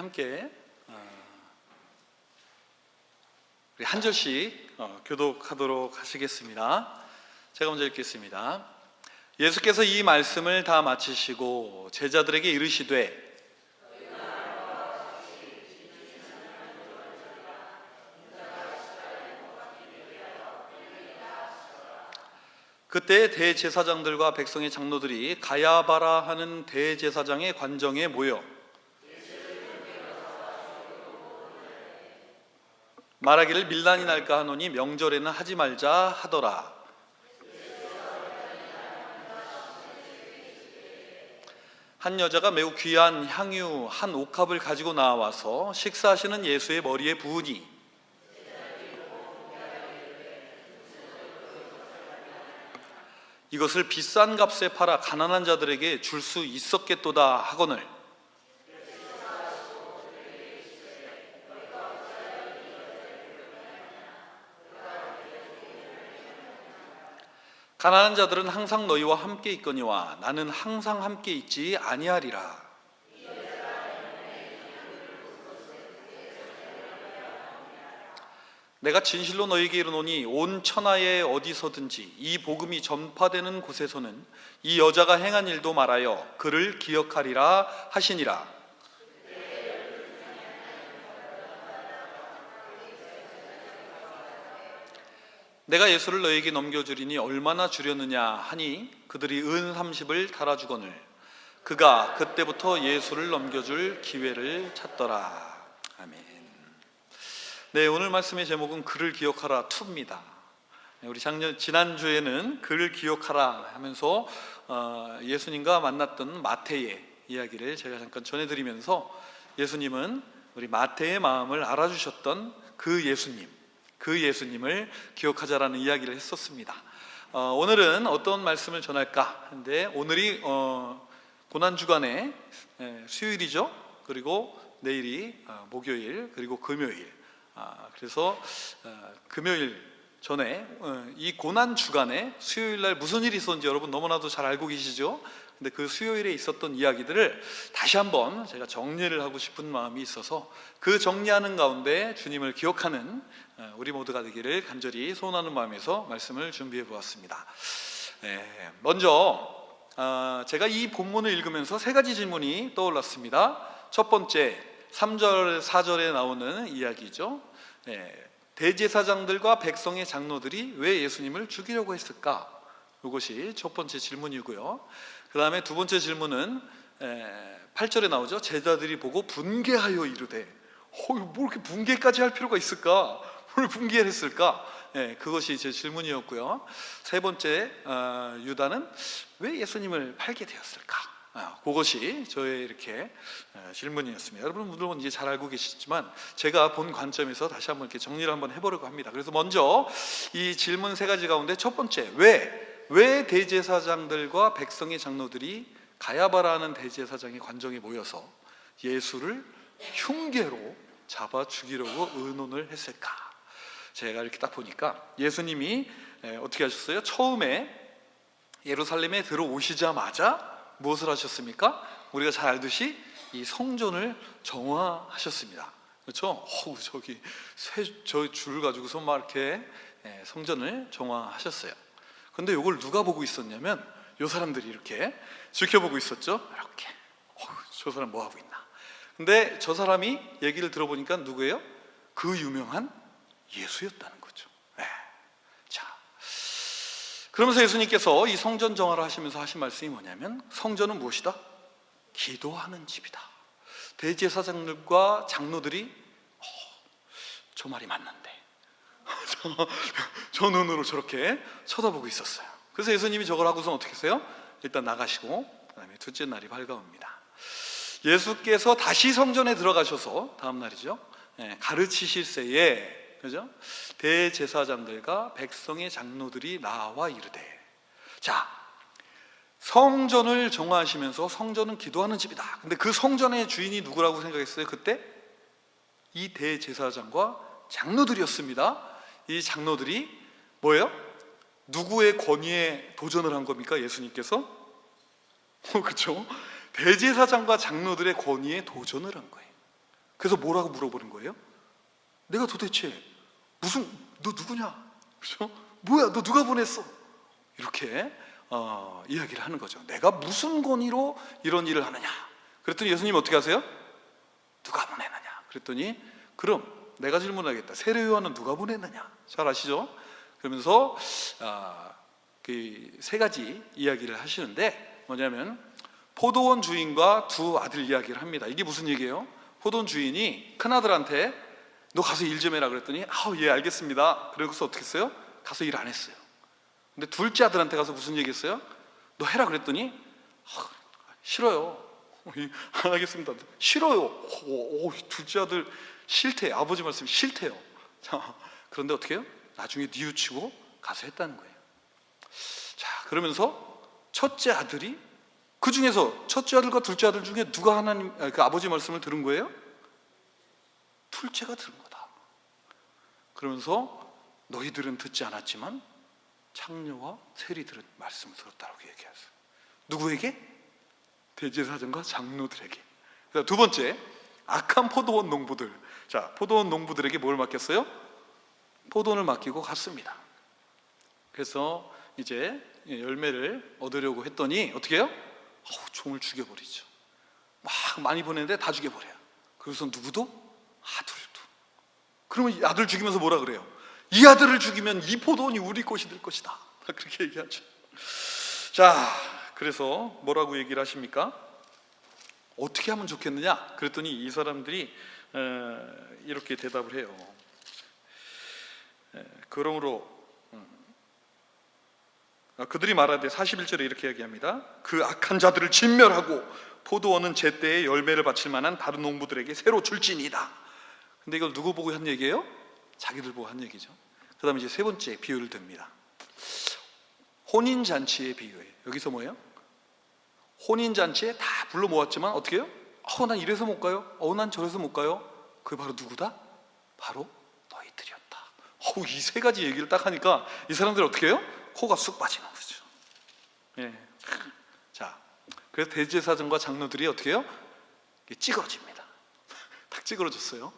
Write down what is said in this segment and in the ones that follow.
함께 우리 한 절씩 교독하도록 하시겠습니다. 제가 먼저 읽겠습니다. 예수께서 이 말씀을 다 마치시고 제자들에게 이르시되 그때 대제사장들과 백성의 장로들이 가야바라 하는 대제사장의 관정에 모여 말하기를 밀란이 날까 하노니 명절에는 하지 말자 하더라. 한 여자가 매우 귀한 향유 한 옥합을 가지고 나와서 식사하시는 예수의 머리에 부으니 이것을 비싼 값에 팔아 가난한 자들에게 줄 수 있었겠도다 하거늘 가난한 자들은 항상 너희와 함께 있거니와 나는 항상 함께 있지 아니하리라. 내가 진실로 너희에게 이르노니 온 천하에 어디서든지 이 복음이 전파되는 곳에서는 이 여자가 행한 일도 말하여 그를 기억하리라 하시니라. 내가 예수를 너희에게 넘겨주리니 얼마나 주려느냐 하니 그들이 은 30을 달아주거늘 그가 그때부터 예수를 넘겨줄 기회를 찾더라. 아멘. 네, 오늘 말씀의 제목은 그를 기억하라 2입니다. 우리 지난주에는 그를 기억하라 하면서 예수님과 만났던 마태의 이야기를 제가 잠깐 전해드리면서 예수님은 우리 마태의 마음을 알아주셨던 그 예수님을 기억하자라는 이야기를 했었습니다. 오늘은 어떤 말씀을 전할까 하는데 오늘이 고난주간의 수요일이죠. 그리고 내일이 목요일 그리고 금요일. 그래서 금요일 전에 이 고난주간에 수요일날 무슨 일이 있었는지 여러분 너무나도 잘 알고 계시죠? 근데 그 수요일에 있었던 이야기들을 다시 한번 제가 정리를 하고 싶은 마음이 있어서 그 정리하는 가운데 주님을 기억하는 우리 모두가 되기를 간절히 소원하는 마음에서 말씀을 준비해 보았습니다. 먼저 제가 이 본문을 읽으면서 3가지 질문이 떠올랐습니다. 첫 번째 3절 4절에 나오는 이야기죠. 대제사장들과 백성의 장로들이 왜 예수님을 죽이려고 했을까? 이것이 첫 번째 질문이고요. 그 다음에 두 번째 질문은 8절에 나오죠. 제자들이 보고 분개하여 이르되 뭐 이렇게 분개까지 할 필요가 있을까? 뭘 분개를 했을까? 그것이 제 질문이었고요. 세 번째 유다는 왜 예수님을 팔게 되었을까? 그것이 저의 이렇게 질문이었습니다. 여러분들은 이제 잘 알고 계시지만 제가 본 관점에서 다시 한번 이렇게 정리를 한번 해보려고 합니다. 그래서 먼저 이 질문 3가지 가운데 첫 번째 왜 대제사장들과 백성의 장로들이 가야바라는 대제사장의 관정에 모여서 예수를 흉계로 잡아 죽이려고 의논을 했을까? 제가 이렇게 딱 보니까 예수님이 어떻게 하셨어요? 처음에 예루살렘에 들어오시자마자 무엇을 하셨습니까? 우리가 잘 알듯이 이 성전을 정화하셨습니다. 그렇죠? 저기 저 줄 가지고서 막 이렇게 성전을 정화하셨어요. 근데 이걸 누가 보고 있었냐면 이 사람들이 이렇게 지켜보고 있었죠. 이렇게 저 사람 뭐 하고 있나? 근데 저 사람이 얘기를 들어보니까 누구예요? 그 유명한 예수였다는 거죠. 자, 그러면서 예수님께서 이 성전 정화를 하시면서 하신 말씀이 뭐냐면 성전은 무엇이다? 기도하는 집이다. 대제사장들과 장로들이 저 말이 맞는데 저 눈으로 저렇게 쳐다보고 있었어요. 그래서 예수님이 저걸 하고서 어떻게 했어요? 일단 나가시고 그 다음에 둘째 날이 밝아옵니다. 예수께서 다시 성전에 들어가셔서 다음 날이죠. 가르치실새에 그죠? 대제사장들과 백성의 장로들이 나와 이르되 자, 성전을 정화하시면서 성전은 기도하는 집이다. 근데 그 성전의 주인이 누구라고 생각했어요? 그때 이 대제사장과 장로들이었습니다. 이 장로들이 뭐예요? 누구의 권위에 도전을 한 겁니까? 예수님께서? 그렇죠? 대제사장과 장로들의 권위에 도전을 한 거예요. 그래서 뭐라고 물어보는 거예요? 내가 도대체 너 누구냐? 그렇죠? 뭐야, 너 누가 보냈어? 이렇게 이야기를 하는 거죠. 내가 무슨 권위로 이런 일을 하느냐? 그랬더니 예수님 어떻게 하세요? 누가 보냈느냐? 그랬더니 그럼 내가 질문하겠다. 세례 요한은 누가 보냈느냐? 잘 아시죠? 그러면서 그 세 가지 이야기를 하시는데 뭐냐면 포도원 주인과 두 아들 이야기를 합니다. 이게 무슨 얘기예요? 포도원 주인이 큰아들한테 너 가서 일 좀 해라 그랬더니 예 알겠습니다. 그래서 어떻게 했어요? 가서 일 안 했어요. 근데 둘째 아들한테 가서 무슨 얘기 했어요? 너 해라 그랬더니 싫어요. 안 하겠습니다. 싫어요. 둘째 아들 싫대. 아버지 말씀 싫대요. 자, 그런데 어떻게 해요? 나중에 뉘우치고 가서 했다는 거예요. 자, 그러면서 첫째 아들이 그 중에서 첫째 아들과 둘째 아들 중에 누가 하나님 그 아버지 말씀을 들은 거예요? 둘째가 들은 거다. 그러면서 너희들은 듣지 않았지만 창녀와 세리들은 말씀을 들었다고 얘기했어요. 누구에게? 대제사장과 장로들에게. 두 번째, 악한 포도원 농부들. 자, 포도원 농부들에게 뭘 맡겼어요? 포도원을 맡기고 갔습니다. 그래서 이제 열매를 얻으려고 했더니 어떻게 해요? 종을 죽여버리죠. 막 많이 보내는데 다 죽여버려요. 그래서 누구도? 아들도. 그러면 이 아들 죽이면서 뭐라 그래요? 이 아들을 죽이면 이 포도원이 우리 것이 될 것이다. 그렇게 얘기하죠. 자, 그래서 뭐라고 얘기를 하십니까? 어떻게 하면 좋겠느냐? 그랬더니 이 사람들이 이렇게 대답을 해요. 그러므로 그들이 말하되 41절에 이렇게 얘기합니다. 그 악한 자들을 진멸하고 포도원은 제때에 열매를 바칠 만한 다른 농부들에게 새로 줄지니이다. 근데 이걸 누구 보고 한 얘기예요? 자기들 보고 한 얘기죠. 그 다음에 이제 세 번째 비유를 듭니다. 혼인잔치의 비유예요. 여기서 뭐예요? 혼인잔치에 다 불러 모았지만 어떻게 해요? 난 이래서 못 가요. 난 저래서 못 가요. 그게 바로 누구다? 바로 너희들이었다. 이 세 가지 얘기를 딱 하니까 이 사람들 어떻게 해요? 코가 쑥 빠지는 거죠. 예. 자, 그래서 대제사장과 장로들이 어떻게 해요? 찌그러집니다. 딱 찌그러졌어요.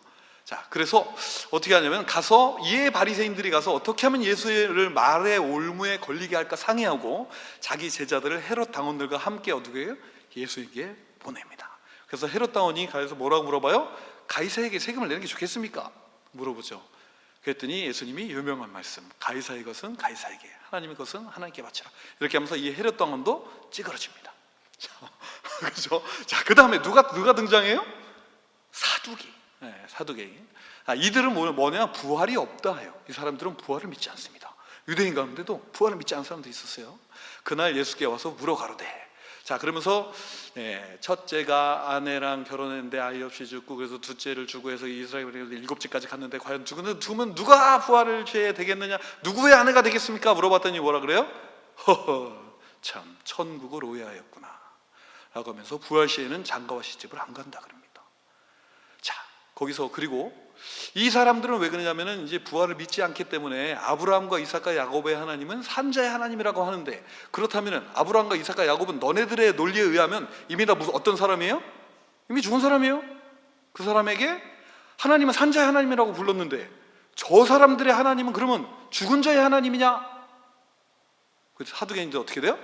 자, 그래서 어떻게 하냐면 가서 이에 바리새인들이 가서 어떻게 하면 예수를 말의 올무에 걸리게 할까 상의하고 자기 제자들을 헤롯 당원들과 함께 어떻게 해요? 예수에게 보냅니다. 그래서 헤롯 당원이 가서 뭐라고 물어봐요? 가이사에게 세금을 내는 게 좋겠습니까? 물어보죠. 그랬더니 예수님이 유명한 말씀, 가이사의 것은 가이사에게, 하나님의 것은 하나님께 바치라. 이렇게 하면서 이 헤롯 당원도 찌그러집니다. 그렇죠? 자, 그 다음에 누가 등장해요? 사두기. 네, 사두개인. 이들은 뭐냐? 부활이 없다 해요. 이 사람들은 부활을 믿지 않습니다. 유대인 가운데도 부활을 믿지 않는 사람도 있었어요. 그날 예수께 와서 물어가로되. 자, 그러면서 첫째가 아내랑 결혼했는데 아이 없이 죽고 그래서 둘째를 주고 해서 이스라엘에 7집까지 갔는데 과연 죽으면 누가 부활을 취해야 되겠느냐? 누구의 아내가 되겠습니까? 물어봤더니 뭐라 그래요? 참 천국을 오해하였구나 라고 하면서 부활 시에는 장가와 시집을 안 간다 그럽니다. 자, 거기서 그리고 이 사람들은 왜 그러냐면은 이제 부활을 믿지 않기 때문에 아브라함과 이삭과 야곱의 하나님은 산자의 하나님이라고 하는데, 그렇다면은 아브라함과 이삭과 야곱은 너네들의 논리에 의하면 이미 다 무슨 어떤 사람이에요? 이미 죽은 사람이에요. 그 사람에게 하나님은 산자의 하나님이라고 불렀는데 저 사람들의 하나님은 그러면 죽은 자의 하나님이냐? 그래서 사두개인들 어떻게 돼요?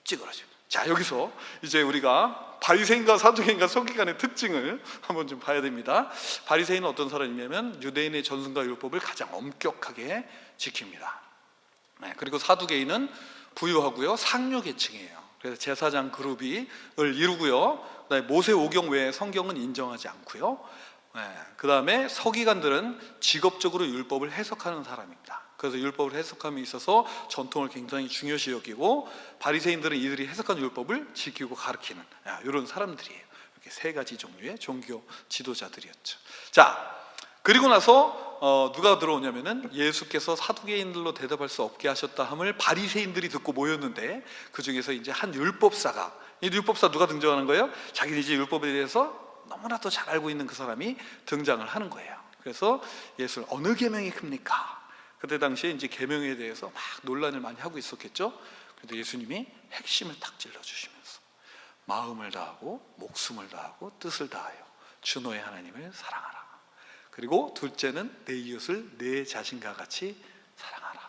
찌그러져요. 자, 여기서 이제 우리가 바리새인과 사두개인과 서기관의 특징을 한번 좀 봐야 됩니다. 바리새인은 어떤 사람이냐면 유대인의 전승과 율법을 가장 엄격하게 지킵니다. 그리고 사두개인은 부유하고요, 상류 계층이에요. 그래서 제사장 그룹을 이루고요, 그다음에 모세 오경 외에 성경은 인정하지 않고요. 그 다음에 서기관들은 직업적으로 율법을 해석하는 사람입니다. 그래서 율법을 해석함에 있어서 전통을 굉장히 중요시 여기고, 바리새인들은 이들이 해석한 율법을 지키고 가르치는 이런 사람들이에요. 이렇게 세 가지 종류의 종교 지도자들이었죠. 자, 그리고 나서 누가 들어오냐면은 예수께서 사두개인들로 대답할 수 없게 하셨다 함을 바리새인들이 듣고 모였는데, 그 중에서 이제 한 율법사가, 이 율법사 누가 등장하는 거예요? 자기는 이제 율법에 대해서 너무나도 잘 알고 있는 그 사람이 등장을 하는 거예요. 그래서 예수를 어느 계명이 큽니까? 그때 당시에 이제 계명에 대해서 막 논란을 많이 하고 있었겠죠. 그런데 예수님이 핵심을 딱 찔러주시면서 마음을 다하고 목숨을 다하고 뜻을 다하여 주 너의 하나님을 사랑하라. 그리고 둘째는 내 이웃을 내 자신과 같이 사랑하라.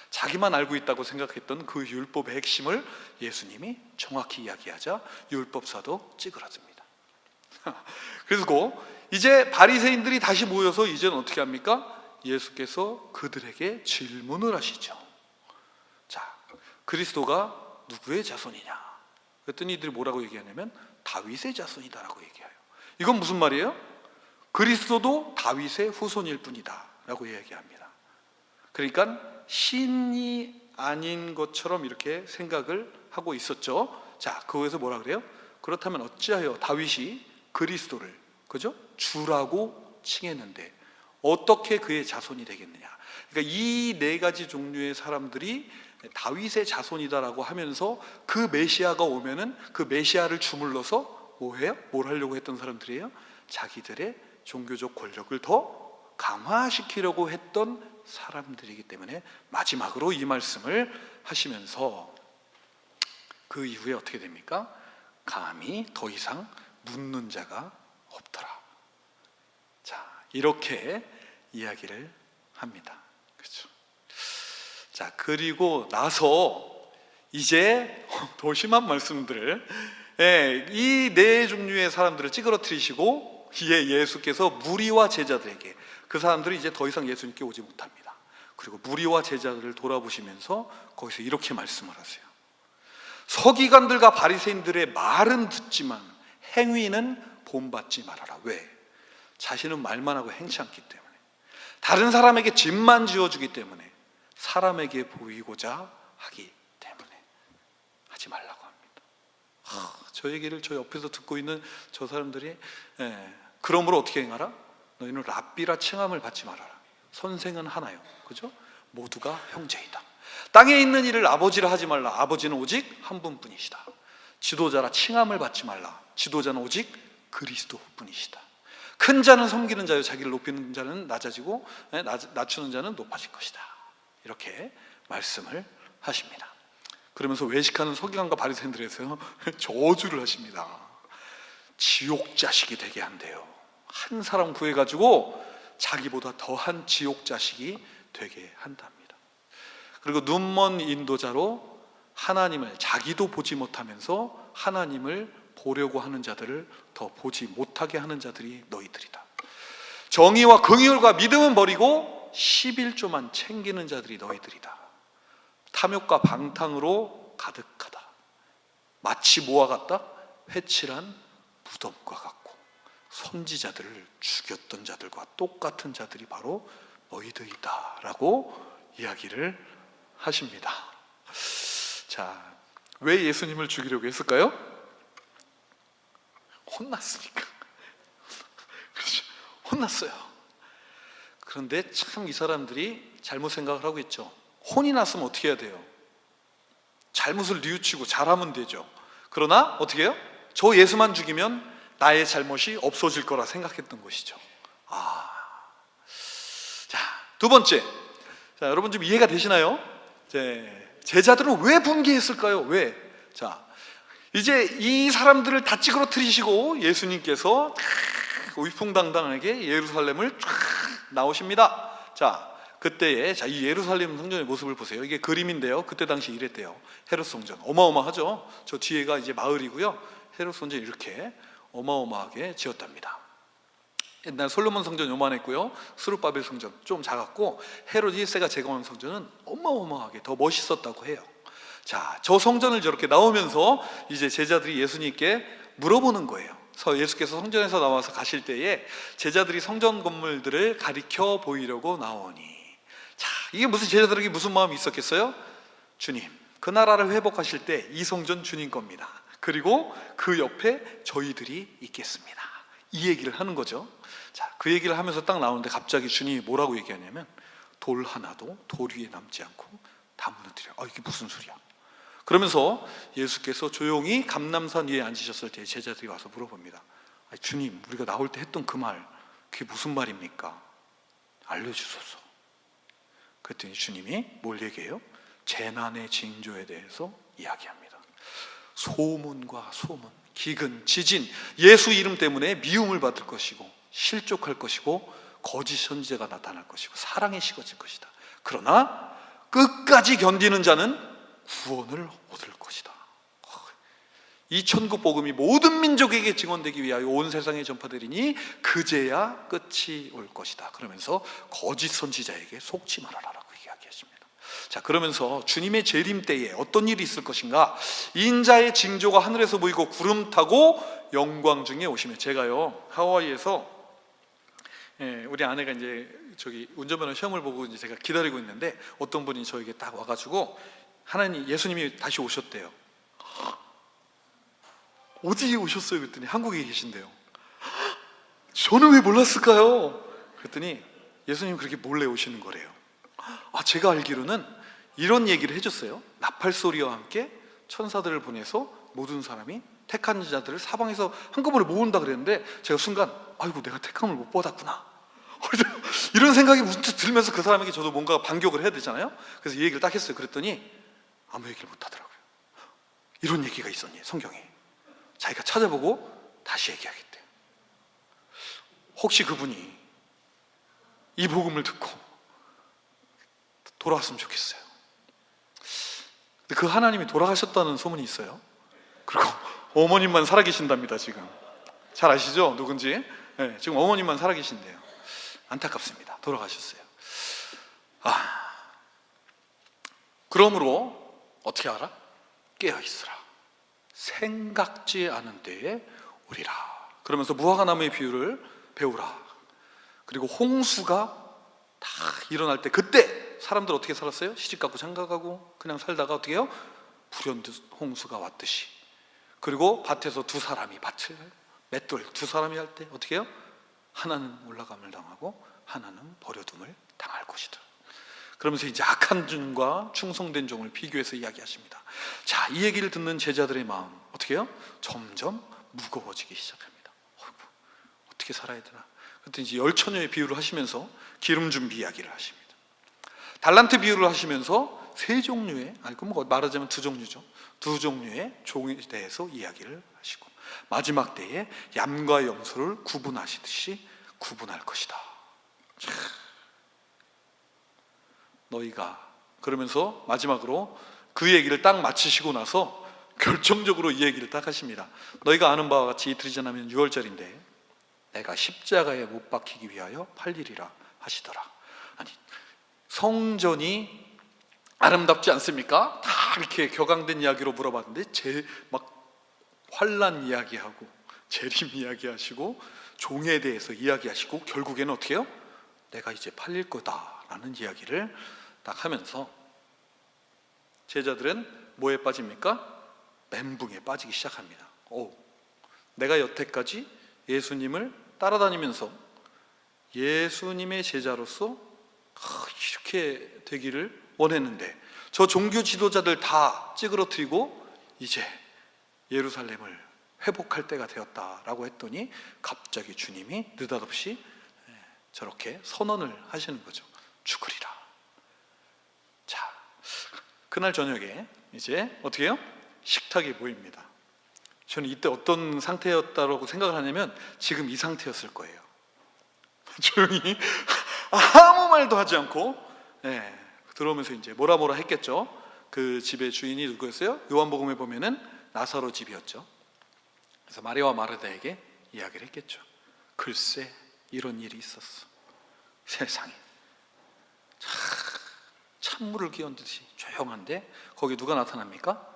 자기만 알고 있다고 생각했던 그 율법의 핵심을 예수님이 정확히 이야기하자 율법사도 찌그러집니다. 그리고 이제 바리새인들이 다시 모여서 이제는 어떻게 합니까? 예수께서 그들에게 질문을 하시죠. 자, 그리스도가 누구의 자손이냐? 그랬더니 이들이 뭐라고 얘기하냐면 다윗의 자손이다라고 얘기해요. 이건 무슨 말이에요? 그리스도도 다윗의 후손일 뿐이다 라고 이야기합니다. 그러니까 신이 아닌 것처럼 이렇게 생각을 하고 있었죠. 자, 그거에서 뭐라 그래요? 그렇다면 어찌하여 다윗이 그리스도를, 그죠? 주라고 칭했는데 어떻게 그의 자손이 되겠느냐? 그러니까 이 네 가지 종류의 사람들이 다윗의 자손이다라고 하면서 그 메시아가 오면은 그 메시아를 주물러서 뭐해요? 뭘 하려고 했던 사람들이에요? 자기들의 종교적 권력을 더 강화시키려고 했던 사람들이기 때문에 마지막으로 이 말씀을 하시면서 그 이후에 어떻게 됩니까? 감히 더 이상 묻는 자가 없더라. 자, 이렇게 이야기를 합니다. 그렇죠? 자, 그리고 나서 이제 더 심한 말씀들을, 이 네 종류의 사람들을 찌그러뜨리시고 이에 예수께서 무리와 제자들에게, 그 사람들이 이제 더 이상 예수님께 오지 못합니다. 그리고 무리와 제자들을 돌아보시면서 거기서 이렇게 말씀을 하세요. 서기관들과 바리새인들의 말은 듣지만 행위는 본받지 말아라. 왜? 자신은 말만 하고 행치 않기 때문에, 다른 사람에게 짐만 지어주기 때문에, 사람에게 보이고자 하기 때문에 하지 말라고 합니다. 저 얘기를 저 옆에서 듣고 있는 저 사람들이, 그러므로 어떻게 행하라? 너희는 랍비라 칭함을 받지 말아라. 선생은 하나요, 그죠? 모두가 형제이다. 땅에 있는 일을 아버지라 하지 말라. 아버지는 오직 한 분뿐이시다. 지도자라 칭함을 받지 말라. 지도자는 오직 그리스도뿐이시다. 큰 자는 섬기는 자요, 자기를 높이는 자는 낮아지고 낮추는 자는 높아질 것이다. 이렇게 말씀을 하십니다. 그러면서 외식하는 서기관과 바리새인들에서 저주를 하십니다. 지옥 자식이 되게 한대요. 한 사람 구해가지고 자기보다 더한 지옥 자식이 되게 한답니다. 그리고 눈먼 인도자로 하나님을, 자기도 보지 못하면서 하나님을 보려고 하는 자들을 더 보지 못하게 하는 자들이 너희들이다. 정의와 긍휼과 믿음은 버리고 11조만 챙기는 자들이 너희들이다. 탐욕과 방탕으로 가득하다. 마치 뭐와 같다? 회칠한 무덤과 같고 선지자들을 죽였던 자들과 똑같은 자들이 바로 너희들이다 라고 이야기를 하십니다. 자, 왜 예수님을 죽이려고 했을까요? 혼났으니까. 그렇죠. 혼났어요. 그런데 참 이 사람들이 잘못 생각을 하고 있죠. 혼이 났으면 어떻게 해야 돼요? 잘못을 뉘우치고 잘하면 되죠. 그러나 어떻게 해요? 저 예수만 죽이면 나의 잘못이 없어질 거라 생각했던 것이죠. 자, 두 번째. 자, 여러분 좀 이해가 되시나요? 제자들은 왜 분개했을까요? 왜? 자, 이제 이 사람들을 다 찌그러뜨리시고 예수님께서 위풍당당하게 예루살렘을 쫙 나오십니다. 자, 그때에 이 예루살렘 성전의 모습을 보세요. 이게 그림인데요. 그때 당시 이랬대요. 헤롯 성전 어마어마하죠. 저 뒤에가 이제 마을이고요. 헤롯 성전이 이렇게 어마어마하게 지었답니다. 옛날 솔로몬 성전 요만했고요. 스룹바벨 성전 좀 작았고, 헤롯 1세가 재건한 성전은 어마어마하게 더 멋있었다고 해요. 자, 저 성전을 저렇게 나오면서 이제 제자들이 예수님께 물어보는 거예요. 예수께서 성전에서 나와서 가실 때에 제자들이 성전 건물들을 가리켜 보이려고 나오니, 자, 이게 무슨, 제자들에게 무슨 마음이 있었겠어요? 주님, 그 나라를 회복하실 때 이 성전 주님 겁니다. 그리고 그 옆에 저희들이 있겠습니다. 이 얘기를 하는 거죠. 자, 그 얘기를 하면서 딱 나오는데 갑자기 주님이 뭐라고 얘기하냐면, 돌 하나도 돌 위에 남지 않고 다 무너뜨려. 이게 무슨 소리야? 그러면서 예수께서 조용히 감람산 위에 앉으셨을 때 제자들이 와서 물어봅니다. 주님, 우리가 나올 때 했던 그 말, 그게 무슨 말입니까? 알려주소서. 그랬더니 주님이 뭘 얘기해요? 재난의 징조에 대해서 이야기합니다. 소문과 소문, 기근, 지진, 예수 이름 때문에 미움을 받을 것이고 실족할 것이고 거짓 선지자가 나타날 것이고 사랑이 식어질 것이다. 그러나 끝까지 견디는 자는 구원을 얻을 것이다. 이 천국 복음이 모든 민족에게 증언되기 위하여 온 세상에 전파되리니 그제야 끝이 올 것이다. 그러면서 거짓 선지자에게 속지 말아라라고 이야기하십니다. 자, 그러면서 주님의 재림 때에 어떤 일이 있을 것인가? 인자의 징조가 하늘에서 보이고 구름 타고 영광 중에 오시며, 제가요 하와이에서 우리 아내가 이제 저기 운전면허 시험을 보고 이제 제가 기다리고 있는데 어떤 분이 저에게 딱 와가지고 하나님 예수님이 다시 오셨대요. 어디 오셨어요? 그랬더니 한국에 계신대요. 저는 왜 몰랐을까요? 그랬더니 예수님 그렇게 몰래 오시는 거래요. 제가 알기로는 이런 얘기를 해줬어요. 나팔소리와 함께 천사들을 보내서 모든 사람이 택한 자들을 사방에서 한꺼번에 모은다 그랬는데, 제가 순간 아이고 내가 택함을 못 받았구나 이런 생각이 문득 들면서 그 사람에게 저도 뭔가 반격을 해야 되잖아요. 그래서 이 얘기를 딱 했어요. 그랬더니 아무 얘기를 못 하더라고요. 이런 얘기가 있었니 성경에. 자기가 찾아보고 다시 얘기하겠대요. 혹시 그분이 이 복음을 듣고 돌아왔으면 좋겠어요. 근데 그 하나님이 돌아가셨다는 소문이 있어요. 그리고 어머님만 살아계신답니다. 지금 잘 아시죠? 누군지. 네, 지금 어머님만 살아계신대요. 안타깝습니다. 돌아가셨어요. 그러므로 어떻게 알아? 깨어있으라. 생각지 않은 때에 오리라. 그러면서 무화과나무의 비유를 배우라. 그리고 홍수가 다 일어날 때, 그때 사람들 어떻게 살았어요? 시집가고 장가가고 그냥 살다가 어떻게 해요? 불현듯 홍수가 왔듯이. 그리고 밭에서 두 사람이 밭을 맷돌 두 사람이 할 때 어떻게 해요? 하나는 올라감을 당하고 하나는 버려둠을 당할 것이다. 그러면서 이제 악한 종과 충성된 종을 비교해서 이야기하십니다. 자, 이 얘기를 듣는 제자들의 마음 어떻게 해요? 점점 무거워지기 시작합니다. 어떻게 살아야 되나? 그랬더니 이제 열처녀의 비유를 하시면서 기름 준비 이야기를 하십니다. 달란트 비유를 하시면서 세 종류의, 말하자면 두 종류죠. 두 종류의 종에 대해서 이야기를 하시고, 마지막 때에 얌과 염소를 구분하시듯이 구분할 것이다. 너희가, 그러면서 마지막으로 그 얘기를 딱 마치시고 나서 결정적으로 이 얘기를 딱 하십니다. 너희가 아는 바와 같이 이틀이 지나면 6월절인데 내가 십자가에 못 박히기 위하여 팔리리라 하시더라. 아니, 성전이 아름답지 않습니까? 다 이렇게 격앙된 이야기로 물어봤는데 막 환난 이야기하고 재림 이야기하시고 종에 대해서 이야기하시고 결국에는 어떻게 해요? 내가 이제 팔릴 거다라는 이야기를 딱 하면서 제자들은 뭐에 빠집니까? 멘붕에 빠지기 시작합니다. 내가 여태까지 예수님을 따라다니면서 예수님의 제자로서 이렇게 되기를 원했는데 저 종교 지도자들 다 찌그러뜨리고 이제 예루살렘을 회복할 때가 되었다라고 했더니 갑자기 주님이 느닷없이 저렇게 선언을 하시는 거죠. 죽으리라. 자, 그날 저녁에 이제 어떻게 해요? 식탁이 보입니다. 저는 이때 어떤 상태였다고 생각을 하냐면 지금 이 상태였을 거예요. 조용히 아무 말도 하지 않고 들어오면서 이제 뭐라 했겠죠. 그 집의 주인이 누구였어요? 요한복음에 보면은 나사로 집이었죠. 그래서 마리아와 마르다에게 이야기를 했겠죠. 글쎄 이런 일이 있었어. 세상에 찬물을 끼얹듯이 조용한데 거기 누가 나타납니까?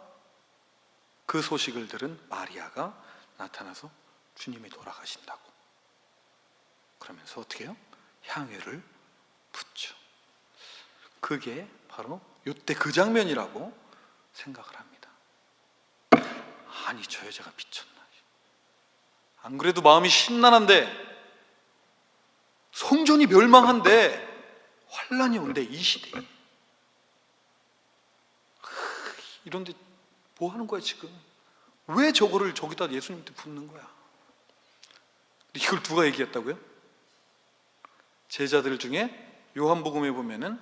그 소식을 들은 마리아가 나타나서 주님이 돌아가신다고. 그러면서 어떻게 해요? 향유를 붓죠. 그게 바로 이때 그 장면이라고 생각을 합니다. 아니 저 여자가 미쳤나. 안 그래도 마음이 심란한데 성전이 멸망한데 환란이 온대. 이 시대에 이런데 뭐 하는 거야 지금? 왜 저거를 저기다 예수님한테 붓는 거야? 이걸 누가 얘기했다고요? 제자들 중에 요한복음에 보면은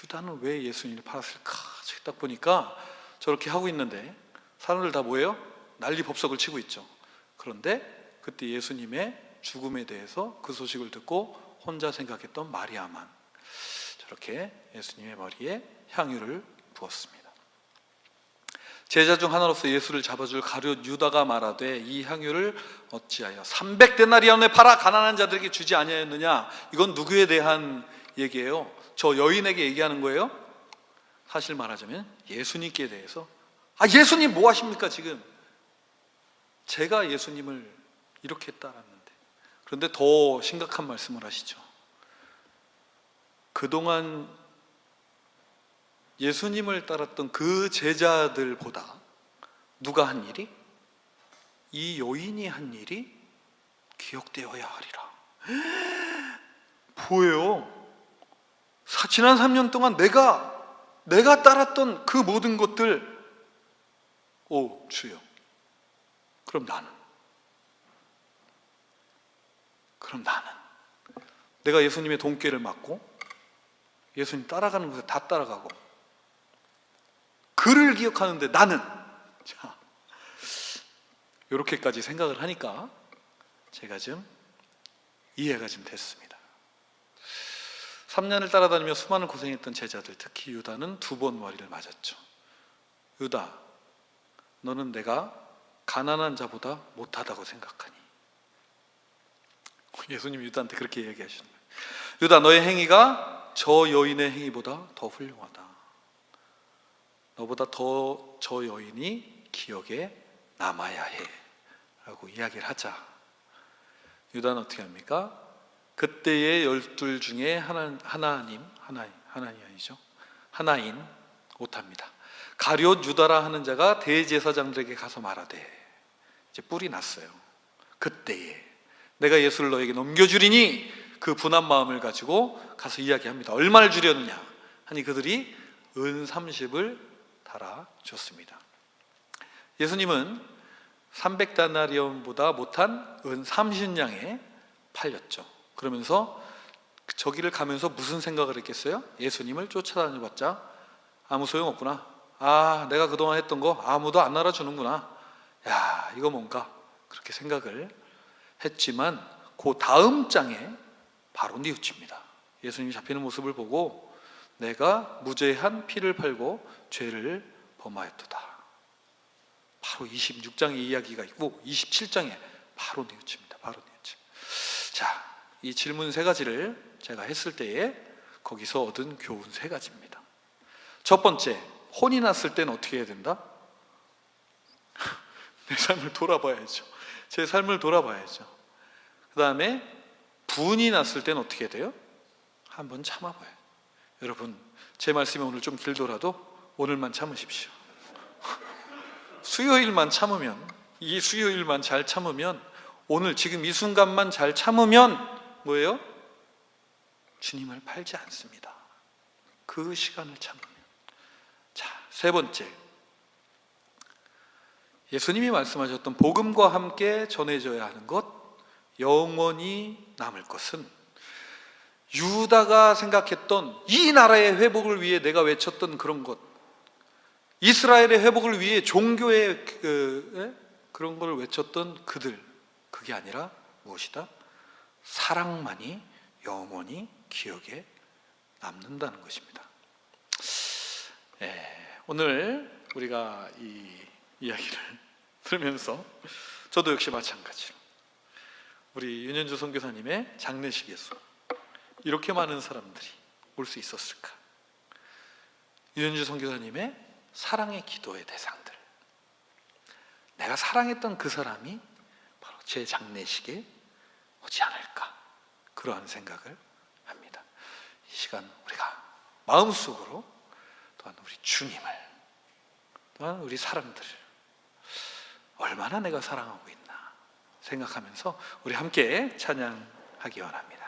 유다는 왜 예수님을 팔았을까? 딱 보니까 저렇게 하고 있는데 사람들 다 뭐예요? 난리 법석을 치고 있죠. 그런데 그때 예수님의 죽음에 대해서 그 소식을 듣고 혼자 생각했던 마리아만 저렇게 예수님의 머리에 향유를 부었습니다. 제자 중 하나로서 예수를 잡아줄 가룟 유다가 말하되 이 향유를 어찌하여 300데나리온에 팔아 가난한 자들에게 주지 아니하였느냐. 이건 누구에 대한 얘기예요? 저 여인에게 얘기하는 거예요? 사실 말하자면 예수님께 대해서. 예수님 뭐 하십니까 지금? 제가 예수님을 이렇게 따랐는데. 그런데 더 심각한 말씀을 하시죠. 그동안 예수님을 따랐던 그 제자들보다 누가 한 일이? 이 여인이 한 일이 기억되어야 하리라. 뭐예요? 지난 3년 동안 내가 따랐던 그 모든 것들, 오 주여, 그럼 나는 내가 예수님의 돈꾀를 맞고 예수님 따라가는 곳에 다 따라가고 그를 기억하는데 나는, 자, 이렇게까지 생각을 하니까 제가 좀 이해가 좀 됐습니다. 3년을 따라다니며 수많은 고생했던 제자들, 특히 유다는 2번 머리를 맞았죠. 유다, 너는 내가 가난한 자보다 못하다고 생각하니? 예수님 유다한테 그렇게 얘기하시는 거예요. 유다, 너의 행위가 저 여인의 행위보다 더 훌륭하다. 너보다 더 저 여인이 기억에 남아야 해 라고 이야기를 하자. 유다는 어떻게 합니까? 그때의 12 중에 하나인 오탑니다. 가룟 유다라 하는 자가 대제사장들에게 가서 말하되, 이제 뿔이 났어요. 그때에 내가 예수를 너에게 넘겨주리니 그 분한 마음을 가지고 가서 이야기합니다. 얼마를 주려느냐 하니 그들이 은 30을 달아줬습니다. 예수님은 300데나리온보다 못한 은 30냥에 팔렸죠. 그러면서 저기를 가면서 무슨 생각을 했겠어요? 예수님을 쫓아다녀봤자 아무 소용없구나. 내가 그동안 했던 거 아무도 안 알아주는구나. 야, 이거 뭔가 그렇게 생각을 했지만 그 다음 장에 바로 뉘우칩니다. 예수님이 잡히는 모습을 보고 내가 무죄한 피를 팔고 죄를 범하였도다. 바로 26장의 이야기가 있고 27장에 바로 뉘우칩니다. 바로 뉘우치. 자, 이 질문 3가지를 제가 했을 때에 거기서 얻은 교훈 3가지입니다. 첫 번째, 혼이 났을 때는 어떻게 해야 된다? 내 삶을 돌아봐야죠. 제 삶을 돌아봐야죠. 그 다음에 분이 났을 때는 어떻게 해야 돼요? 한번 참아봐요. 여러분, 제 말씀이 오늘 좀 길더라도 오늘만 참으십시오. 수요일만 참으면, 이 수요일만 잘 참으면, 오늘 지금 이 순간만 잘 참으면 뭐예요? 주님을 팔지 않습니다. 그 시간을 참으면. 자, 3번째, 예수님이 말씀하셨던 복음과 함께 전해져야 하는 것, 영원히 남을 것은 유다가 생각했던 이 나라의 회복을 위해 내가 외쳤던 그런 것, 이스라엘의 회복을 위해 종교의 그런 걸 외쳤던 그들, 그게 아니라 무엇이다? 사랑만이 영원히 기억에 남는다는 것입니다. 오늘 우리가 이 이야기를 들으면서 저도 역시 마찬가지로 우리 윤현주 선교사님의 장례식에서 이렇게 많은 사람들이 올 수 있었을까? 윤현주 선교사님의 사랑의 기도의 대상들, 내가 사랑했던 그 사람이 바로 제 장례식에 오지 않을까, 그러한 생각을 합니다. 이 시간 우리가 마음속으로 또한 우리 주님을, 또한 우리 사람들을 얼마나 내가 사랑하고 있나 생각하면서 우리 함께 찬양하기 원합니다.